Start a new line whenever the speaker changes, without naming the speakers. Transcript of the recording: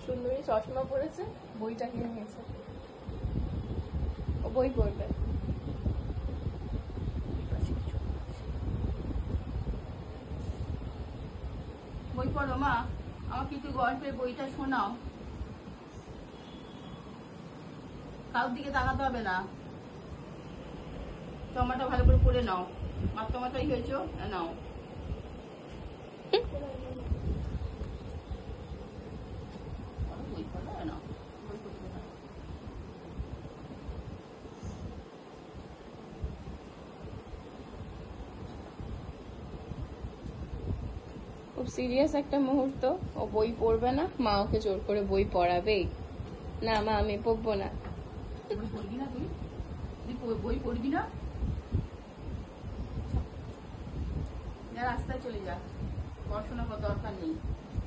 সুন্দরী চশমা পরেছে, বইটা কিনে নিয়েছে, ও বই পড়বে।
বই পড়ো মা, আমার কিছু গল্পের বইটা শোনাও। কারোর দিকে তাকাতে হবে না, টমাটো ভালো করে পড়ে নাও। মাত্রমাত্রাই হয়েছো, নাও। বই পড়ো, নাও বই পড়তে নাও।
খুব সিরিয়াস একটা মুহূর্ত, ও বই পড়বে না, মা ওকে জোর করে বই পড়াবেই। না মা আমি পড়বো না।
বই পড়বি না তুই? বই পড়বি না? রাস্তায় চলে যা, পড়াশোনা করার দরকার নেই।